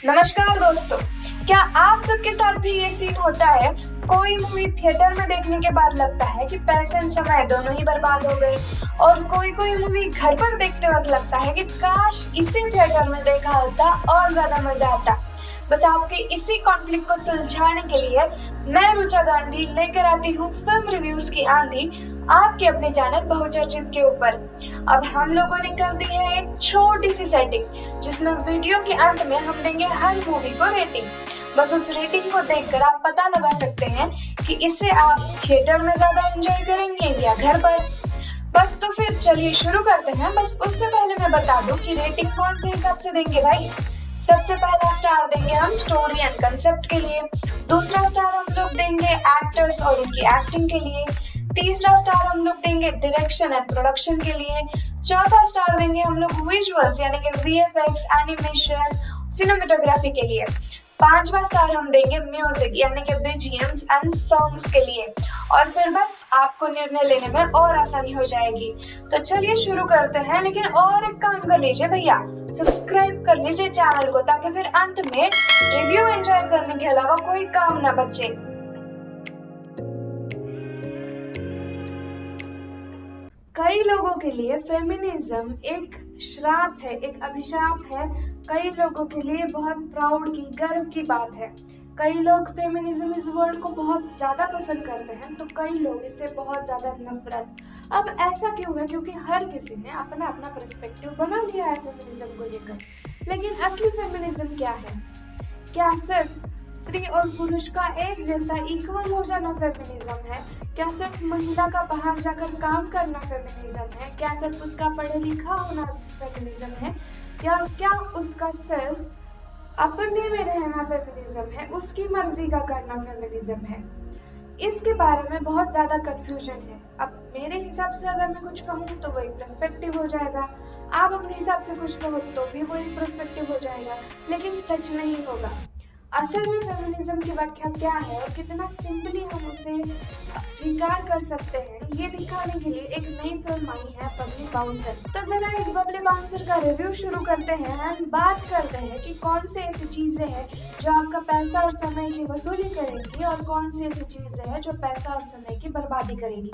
नमस्कार दोस्तों, क्या आप सबके साथ भी ये सीन होता है? कोई मूवी थिएटर में देखने के बाद लगता है कि पैसे और समय दोनों ही बर्बाद हो गए और कोई मूवी घर पर देखते वक्त लगता है कि काश इसे थिएटर में देखा होता और ज्यादा मजा आता। बस आपके इसी कॉन्फ्लिक्ट को सुलझाने के लिए मैं रुचा गांधी लेकर आती हूँ फिल्म रिव्यूज की आंधी आपके अपने चैनल बहुचर्चित के ऊपर। अब हम लोगों ने कर दी है एक छोटी सी सेटिंग जिसमें वीडियो के अंत में हम देंगे हर मूवी को रेटिंग। बस उस रेटिंग को देखकर आप पता लगा सकते हैं कि इसे आप थिएटर में ज्यादा एंजॉय करेंगे या घर पर। बस तो फिर चलिए शुरू करते हैं। बस उससे पहले मैं बता दूं कि रेटिंग कौन से हिसाब से देंगे भाई। सबसे पहला स्टार देंगे हम स्टोरी एंड कंसेप्ट के लिए, दूसरा स्टार हम लोग देंगे एक्टर्स और उनकी एक्टिंग के लिए, तीसरा स्टार हम लोग देंगे डायरेक्शन एंड प्रोडक्शन के लिए, चौथा स्टार देंगे हम लोग विजुअल्स यानी कि वीएफएक्स, एनिमेशन, सिनेमेटोग्राफी के लिए, पांचवा स्टार हम देंगे म्यूजिक यानी कि बीजीएम्स एंड सॉन्ग्स के लिए, और फिर बस आपको निर्णय लेने में और आसानी हो जाएगी। तो चलिए शुरू करते हैं, लेकिन और एक काम कर लीजिए भैया, सब्सक्राइब कर लीजिए चैनल को ताकि फिर अंत में रिव्यू एंजॉय करने के अलावा कोई काम ना बचे। कई लोगों के लिए फेमिनिज्म एक श्राप है, एक अभिशाप है। कई लोगों के लिए बहुत प्राउड की, गर्व की बात है। कई लोग फेमिनिज्म इस वर्ड को बहुत ज्यादा पसंद करते हैं तो कई लोग इससे बहुत ज्यादा नफरत। अब ऐसा क्यों है? क्योंकि हर किसी ने अपना अपना पर्सपेक्टिव बना लिया है फेमिनिज्म को लेकर। लेकिन असली फेमिनिज्म क्या है? क्या सिर्फ स्त्री और पुरुष का एक जैसा इक्वल हो जाना फेमिनिज्म है? क्या सिर्फ महिला का बाहर जाकर काम करना फेमिनिज्म है? क्या सिर्फ उसका पढ़े लिखा होना फेमिनिज्म है? या क्या उसका सिर्फ अपने में रहना फेमिनिज्म है, उसकी मर्जी का करना फेमिनिज्म है? इसके बारे में बहुत ज्यादा कंफ्यूजन है। अब मेरे हिसाब से अगर मैं कुछ कहूँ तो वो एक पर्सपेक्टिव हो जाएगा, आप अपने हिसाब से कुछ कहो तो भी वो एक पर्सपेक्टिव हो जाएगा, लेकिन सच नहीं होगा। असल में फेमिनिज्म की व्याख्या क्या है और कितना सिंपली हम उसे स्वीकार कर सकते हैं, ये दिखाने के लिए एक नई फिल्म आई है बबली बाउंसर। तो जरा इस बबली बाउंसर का रिव्यू शुरू करते हैं। हम बात करते हैं कि कौन से ऐसी चीजें हैं जो आपका पैसा और समय की वसूली करेंगी और कौन सी ऐसी चीजें हैं जो पैसा और समय की बर्बादी करेगी।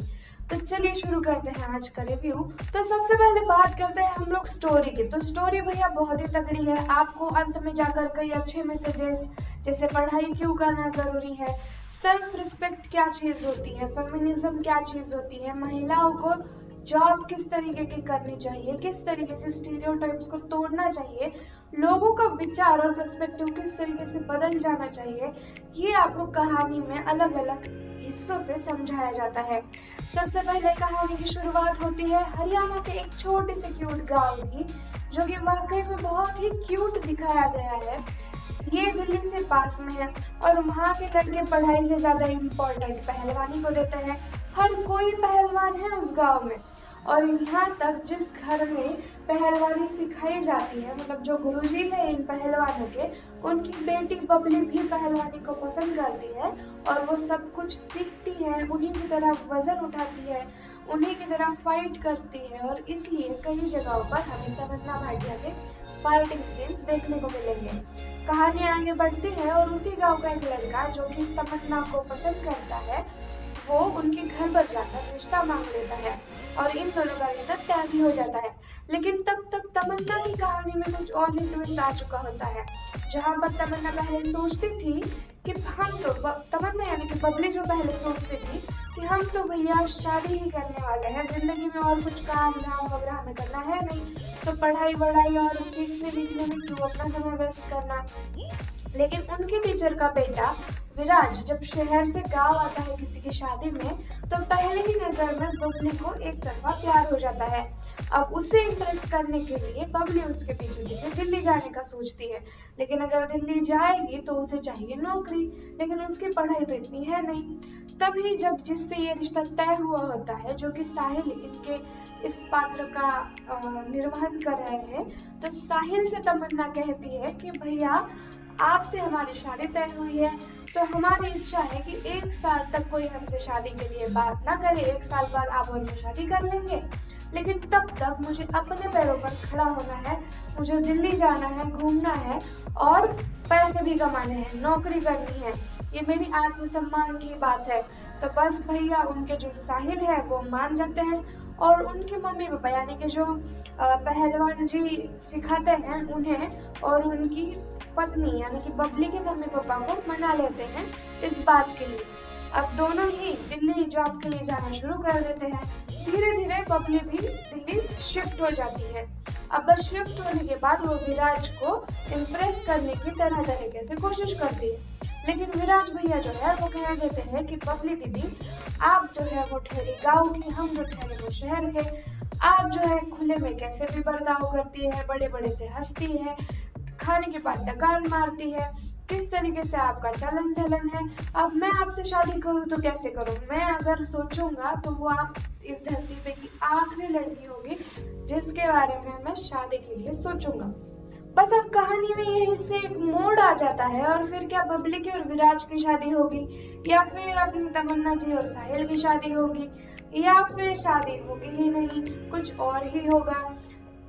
तो चलिए शुरू करते हैं आज का रिव्यू। तो सबसे पहले बात करते हैं हम लोग स्टोरी की। तो स्टोरी भैया बहुत ही तगड़ी है। आपको अंत में जाकर कई अच्छे मैसेजेस, जैसे पढ़ाई क्यों करना जरूरी है, सेल्फ रिस्पेक्ट क्या चीज होती है, फेमिनिज्म क्या चीज होती है, महिलाओं को जॉब किस तरीके की करनी चाहिए, किस तरीके से स्टीरियोटाइप्स को तोड़ना चाहिए, लोगों का विचार और पर्सपेक्टिव किस तरीके से बदल जाना चाहिए, ये आपको कहानी में अलग अलग हिस्सों से समझाया जाता है। सबसे पहले कहानी की शुरुआत होती है हरियाणा के एक छोटे से क्यूट गांव की, जो कि वाकई में बहुत ही क्यूट दिखाया गया है। ये दिल्ली से पास में है और वहाँ के लड़के पढ़ाई से ज्यादा इम्पोर्टेंट पहलवानी को देते हैं। हर कोई पहलवान है उस गांव में, और यहाँ तक जिस घर में पहलवानी सिखाई जाती है, मतलब जो गुरुजी है इन पहलवानों के, उनकी बेटी बबली भी पहलवानी को पसंद करती है और वो सब कुछ सीखती है, उन्हीं की तरह वजन उठाती है, उन्हीं की तरह फाइट करती है। और इसलिए कई जगहों पर हमें तमन्ना भाटिया के फाइटिंग सीन्स देखने को मिलेंगे। कहानी आगे बढ़ती है और उसी गांव का एक लड़का जो कि तमन्ना को पसंद करता है, वो उनके घर पर जाकर रिश्ता मांग लेता है और इन दोनों का रिश्ता तय भी हो जाता है। लेकिन तब तक तमन्ना की कहानी में कुछ और ही ट्विस्ट आ चुका होता है। जहाँ पर तमन्ना पहले सोचती थी कि हम तो तमन्ना यानी कि बबली जो पहले सोचती थी कि हम तो भैया शादी ही करने वाले हैं, जिंदगी में और कुछ काम धाम वगैरह हमें करना है नहीं, तो पढ़ाई वढ़ाई और सीखने लिखने में क्यों अपना समय वेस्ट करना। लेकिन उनके टीचर का बेटा विराज जब शहर से गांव आता है किसी की शादी में, तो पहले ही नजर में बबली को एक तरफा प्यार हो जाता है। अब उसे इम्प्रेस करने के लिए बबली उसके पीछे पीछे दिल्ली जाने का सोचती है, लेकिन अगर दिल्ली जाएगी तो उसे चाहिए नौकरी, लेकिन उसकी पढ़ाई तो इतनी है नहीं। तभी जब जिससे ये रिश्ता तय हुआ होता है, जो कि साहिल इनके इस पात्र का निर्वहन कर रहे हैं, तो साहिल से तमन्ना कहती है कि भैया आपसे हमारी शादी तय हुई है, तो हमारी इच्छा है कि 1 साल तक कोई हमसे शादी के लिए बात ना करे, 1 साल बाद आप और मैं शादी कर लेंगे, लेकिन तब तक मुझे अपने पैरों पर खड़ा होना है, मुझे दिल्ली जाना है, घूमना है और पैसे भी कमाने हैं, नौकरी करनी है, ये मेरी आत्मसम्मान की बात है। तो बस भैया उनके जो साहिल है वो मान जाते हैं और उनके मम्मी पापा यानी कि जो पहलवान जी सिखाते हैं उन्हें और उनकी पत्नी यानी कि बबली के मम्मी पापा को मना लेते हैं इस बात के लिए। अब दोनों ही दिल्ली जॉब के लिए जाना शुरू कर देते हैं। धीरे धीरे बबली भी दिल्ली शिफ्ट हो जाती है। अब बस शिफ्ट होने के बाद वो विराज को इम्प्रेस करने की तरह तरीके से कोशिश करती है, लेकिन विराज भैया जो है वो कह देते हैं कि बबली दीदी आप जो है वो ठहरी गाँव की, हम जो ठहरे वो शहर के। आप जो है खुले में कैसे भी बर्ताव करती है, बड़े बड़े से हंसती है, खाने के बाद डकार मारती है, किस तरीके से आपका चलन ढलन है। अब मैं आपसे शादी करूं तो कैसे करूं? मैं अगर सोचूंगा तो वो आप इस धरती पे की आखिरी लड़की होगी जिसके बारे में मैं शादी के लिए सोचूंगा। बस अब कहानी में यही से एक मोड़ आ जाता है और फिर क्या बबली की और विराज की शादी होगी, या फिर अपनी तमन्ना जी और साहिल की शादी होगी, या फिर शादी होगी ही नहीं, कुछ और ही होगा।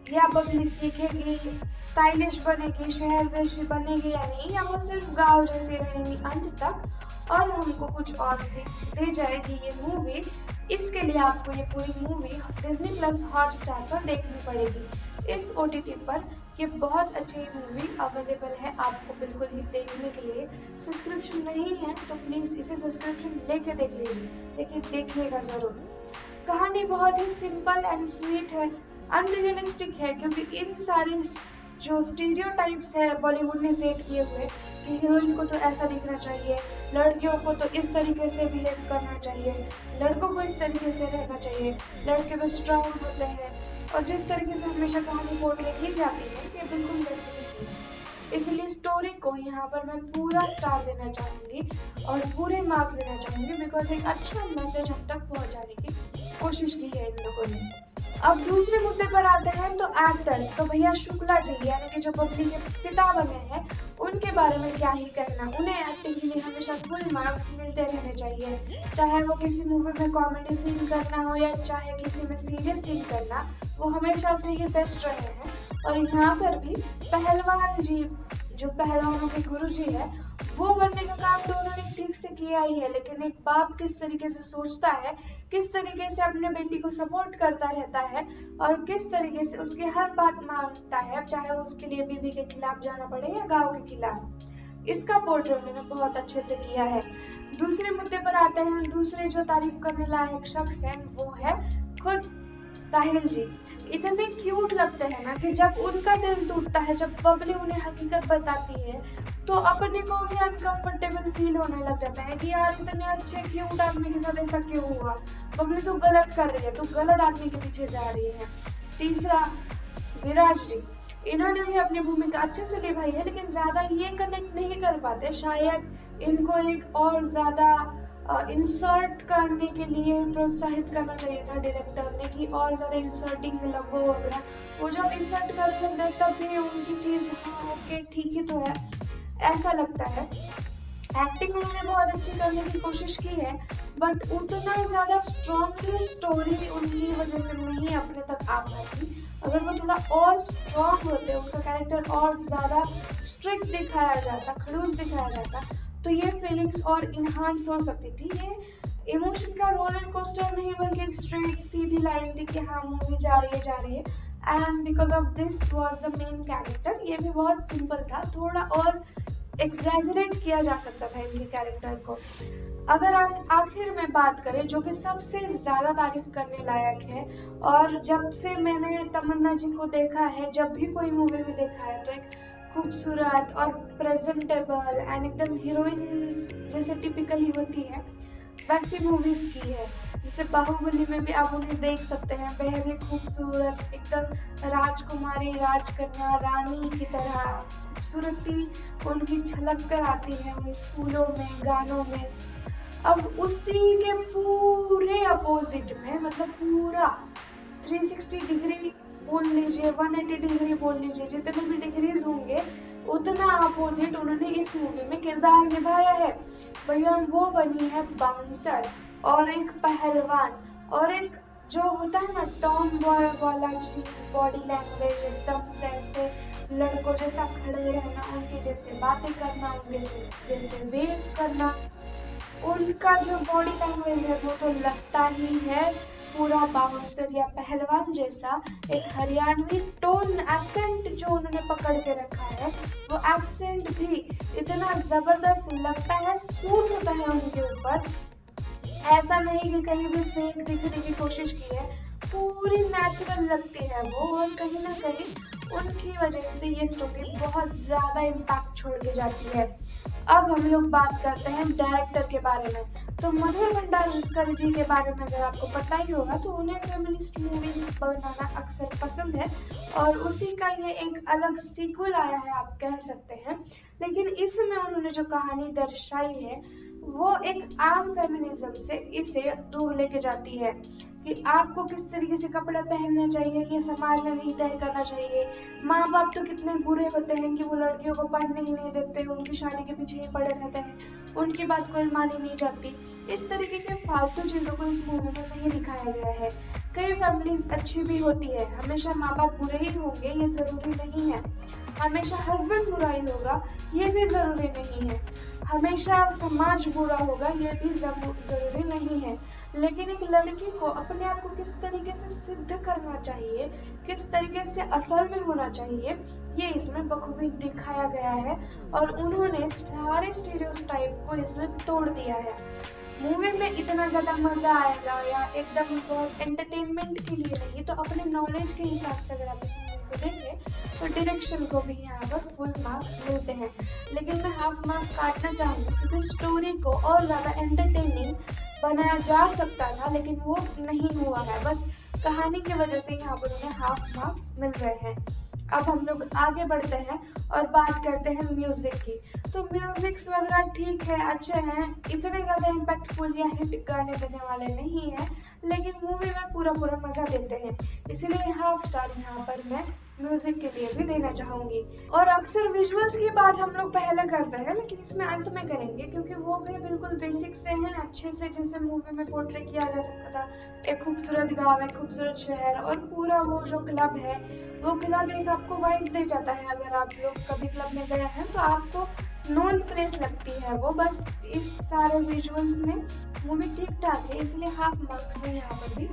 या बबली सीखेगी, स्टाइलिश बनेगी, शहर जैसी बनेगी या नहीं, या वो सिर्फ गांव जैसी रहेंगी अंत तक और हमको कुछ और सीख दे जाएगी ये मूवी। इसके लिए आपको ये पूरी मूवी डिज्नी प्लस हॉटस्टार पर देखनी पड़ेगी। इस OTT पर ये बहुत अच्छी मूवी अवेलेबल है आपको बिल्कुल ही देखने के लिए। सब्सक्रिप्शन नहीं है तो प्लीज इसे सब्सक्रिप्शन लेके देख लीजिए, लेकिन देखिएगा जरूर। कहानी बहुत ही सिंपल एंड स्वीट है, अनरियलिस्टिक है, क्योंकि इन सारे जो स्टीरियोटाइप्स है बॉलीवुड ने सेट किए हुए कि हीरोइन को तो ऐसा दिखना चाहिए, लड़कियों को तो इस तरीके से बिहेव करना चाहिए, लड़कों को इस तरीके से रहना चाहिए, लड़के तो स्ट्रांग होते हैं, और जिस तरीके से हमेशा कहानी पोर्ट्रेट की जाती है ये बिल्कुल वैसे नहीं है। इसलिए स्टोरी को यहाँ पर मैं पूरा स्टार देना चाहूंगी और पूरे मार्क्स देना चाहूंगी, बिकॉज एक अच्छा मैसेज हम तक पहुंचाने की कोशिश की है इन लोगों ने। अब दूसरे मुद्दे पर आते हैं तो एक्टर्स, तो भैया शुक्ला जी यानी कि जो बबली के पिता बने हैं उनके बारे में क्या ही कहना। उन्हें एक्टिंग के लिए हमेशा फुल मार्क्स मिलते रहने चाहिए, चाहे वो किसी मूवी में कॉमेडी सीन करना हो या चाहे किसी में सीरियस सीन करना, वो हमेशा से ही बेस्ट रहे हैं। और यहाँ पर भी पहलवान जी जो पहलवानों के गुरु जी है वो बनने का काम तो उन्होंने ठीक से किया ही है, लेकिन एक बाप किस तरीके से सोचता है, किस तरीके से अपने बेटी को सपोर्ट करता रहता है और किस तरीके से उसकी हर बात मानता है, चाहे उसके लिए बीवी के खिलाफ जाना पड़े या गांव के खिलाफ, इसका पोर्ट्रेट उन्होंने बहुत अच्छे से किया है। दूसरे मुद्दे पर आते हैं, दूसरे जो तारीफ करने लायक शख्स है वो है खुद साहिल जी। इतने क्यूट लगते हैं ना कि जब उनका दिल टूटता है, जब बबली उन्हें हकीकत बताती है तो अपने को भी अनकंफर्टेबल फील होने लग जाता है कि यार इतने अच्छे क्यूट आदमी के साथ ऐसा क्यों हुआ, बबली तो गलत कर रही है, तो गलत आदमी के पीछे जा रही है। तीसरा विराज जी, इन्होंने भी अपनी भूमिका अच्छे से निभाई है, लेकिन ज्यादा ये कनेक्ट नहीं कर पाते, शायद इनको एक और ज्यादा इंसर्ट करने के लिए प्रोत्साहित करना चाहिए था डायरेक्टर ने कि और ज्यादा इंसर्टिंग लगो वगैरह। वो जब इंसर्ट कर लेते तब भी उनकी चीज हाँ ओके ठीक ही तो है ऐसा लगता है। एक्टिंग उन्होंने बहुत अच्छी करने की कोशिश की है, बट उतना ज्यादा स्ट्रॉन्गली स्टोरी उनकी वजह से नहीं अपने तक आ पाती। अगर वो थोड़ा और स्ट्रॉन्ग होते, उनका कैरेक्टर और ज्यादा स्ट्रिक्ट दिखाया जाता, खड़ूस दिखाया जाता, तो ये फीलिंग्स और इनहांस हो सकती थी। ये इमोशन का रोलर कोस्टर नहीं बल्कि एक स्ट्रेट सीधी लाइन थी कि हाँ मूवी जा रही है and because of this was the main character. ये भी बहुत सिंपल था, थोड़ा और एक्सैजरेट किया जा सकता था इनके कैरेक्टर को। अगर आप आखिर में बात करें जो कि सबसे ज्यादा तारीफ करने लायक है, और जब से मैंने तमन्ना जी को देखा है, जब भी कोई मूवी में देखा है, तो एक खूबसूरत और प्रेजेंटेबल एंड एकदम हीरोइन जैसे टिपिकली होती है वैसी मूवीज की है। जैसे बाहुबली में भी आप उन्हें देख सकते हैं, बेहद खूबसूरत एकदम राजकुमारी, राजकन्या, रानी की तरह खूबसूरती उनकी झलक कर आती है उन फूलों में, गानों में। अब उसी के पूरे अपोजिट में, मतलब पूरा 360 डिग्री बोल लीजिए, 180 डिग्री बोल लीजिए, जितने भी डिग्रीज होंगे उतना अपोजिट उन्होंने इस मूवी में किरदार निभाया है। भैया वो बनी है बाउंसर और एक पहलवान और एक जो होता है ना टॉम बॉय वाला चीज, बॉडी लैंग्वेज एकदम से ऐसे लड़कों जैसा खड़े रहना, उनके जैसे बातें करना, उनके जैसे वेव करना। उनका जो बॉडी लैंग्वेज है वो तो लगता ही है पूरा बाउंसर या पहलवान जैसा। एक हरियाणवी टोन एक्सेंट जो उन्होंने पकड़ के रखा है, वो एक्सेंट भी इतना जबरदस्त लगता है, सूट होता है उनके ऊपर। ऐसा नहीं कि कहीं भी फेक दिखने की कोशिश की है, पूरी नेचुरल लगती है वो। और कहीं ना कहीं उनकी वजह से ये स्टोरी बहुत ज्यादा इम्पैक्ट छोड़ के जाती है। अब हम लोग बात करते हैं डायरेक्टर के बारे में। तो मधुर भंडारकर जी के बारे में अगर आपको पता ही होगा तो उन्हें फेमिनिस्ट मूवीज बनाना अक्सर पसंद है, और उसी का ये एक अलग सीक्वल आया है आप कह सकते हैं। लेकिन इसमें उन्होंने जो कहानी दर्शाई है वो एक आम फेमिनिज्म से इसे दूर लेके जाती है कि आपको किस तरीके से कपड़े पहनने चाहिए ये समाज ने नहीं तय करना चाहिए। माँ बाप तो कितने बुरे होते हैं कि वो लड़कियों को पढ़ने ही नहीं देते, उनकी शादी के पीछे ही पड़े रहते हैं, उनकी बात कोई मानी नहीं जाती। इस तरीके के फालतू चीजों को इस मूवी में नहीं दिखाया गया है। कई फैमिलीज अच्छी भी होती है, हमेशा माँ बाप बुरे ही होंगे ये जरूरी नहीं है, हमेशा हस्बैंड बुरा ही होगा ये भी जरूरी नहीं है, हमेशा समाज बुरा होगा ये भी जरूरी नहीं है। लेकिन एक लड़की को अपने आप को किस तरीके से सिद्ध करना चाहिए, किस तरीके से असल में होना चाहिए, ये इसमें बखूबी दिखाया गया है। और उन्होंने सारे स्टीरियोटाइप को इसमें तोड़ दिया है। मूवी में इतना ज्यादा मजा आएगा या एकदम बहुत एंटरटेनमेंट के लिए नहीं, तो अपने नॉलेज के हिसाब से अगर आप इस मूवी को देखें तो डायरेक्शन को भी यहाँ पर फुल मार्क्स मिलते हैं। लेकिन मैं हाफ मार्क्स काटना चाहूंगी क्योंकि स्टोरी को और ज्यादा एंटरटेनिंग बनाया जा सकता था, लेकिन वो नहीं हुआ है। बस कहानी की वजह से यहाँ पर उन्हें हाफ मार्क्स मिल रहे हैं। अब हम लोग आगे बढ़ते हैं और बात करते हैं म्यूजिक की। तो म्यूजिक्स वगैरह ठीक है, अच्छे हैं, इतने ज्यादा इम्पैक्टफुल या हिट गाने देने वाले नहीं है, लेकिन मूवी में पूरा पूरा मजा देते हैं, इसीलिए हाफ स्टार यहाँ पर मैं म्यूजिक के लिए भी देना चाहूंगी। और अक्सर विजुअल्स की बात हम लोग पहले करते हैं, लेकिन इसमें अंत में करेंगे क्योंकि वो भी बिल्कुल बेसिक से हैं, अच्छे से जैसे मूवी में पोर्ट्रे किया जा सकता था। एक खूबसूरत गाँव, एक खूबसूरत शहर, और पूरा वो जो क्लब है वो क्लब एक आपको वाइब दे जाता है। अगर आप लोग कभी क्लब में गए हैं तो आपको नॉन प्लेस लगती है वो। बस इस सारे विजुअल्स में मूवी ठीक ठाक है, इसलिए हाफ मार्क्स में यहाँ पर भी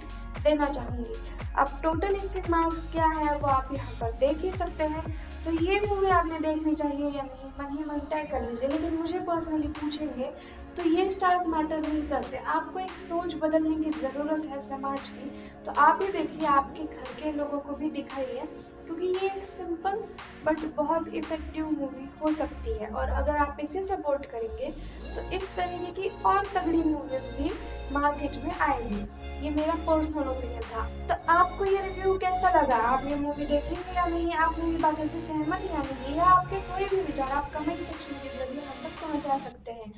देना चाहूंगी। अब टोटल इसके मार्क्स क्या है वो आप यहाँ पर देख ही सकते हैं। तो ये मूवी आपने देखनी चाहिए या नहीं, मन ही मन तय कर लीजिए। लेकिन मुझे पर्सनली पूछेंगे तो ये स्टार्स मैटर नहीं करते, आपको एक सोच बदलने की जरूरत है समाज की। तो आप ही देखिए, आपके घर के लोगों को भी दिखाइए, क्योंकि ये एक सिंपल बट बहुत इफेक्टिव मूवी हो सकती है। और अगर आप इसे सपोर्ट करेंगे तो इस तरीके की और तगड़ी मूवीज भी मार्केट में आएंगी। ये मेरा पर्सनल ओपिनियन था। तो आपको ये रिव्यू कैसा लगा? आप ये मूवी देखेंगे या नहीं? आप मेरी बातों से सहमत या नहीं? या आपके कोई भी विचार आप कमेंट सेक्शन के जरिए हम तक पहुंचा सकते हैं।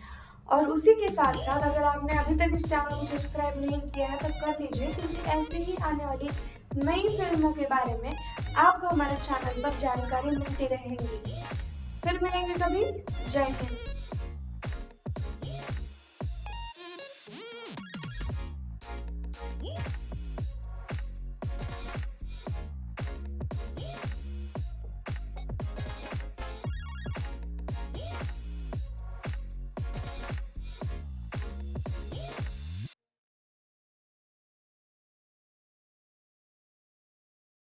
और उसी के साथ साथ अगर आपने अभी तक इस चैनल को सब्सक्राइब नहीं किया है तो कर लीजिए, क्योंकि ऐसे ही आने वाली नई फिल्मों के बारे में आपको हमारे चैनल पर जानकारी मिलती रहेगी। फिर मिलेंगे कभी। जय हिंद।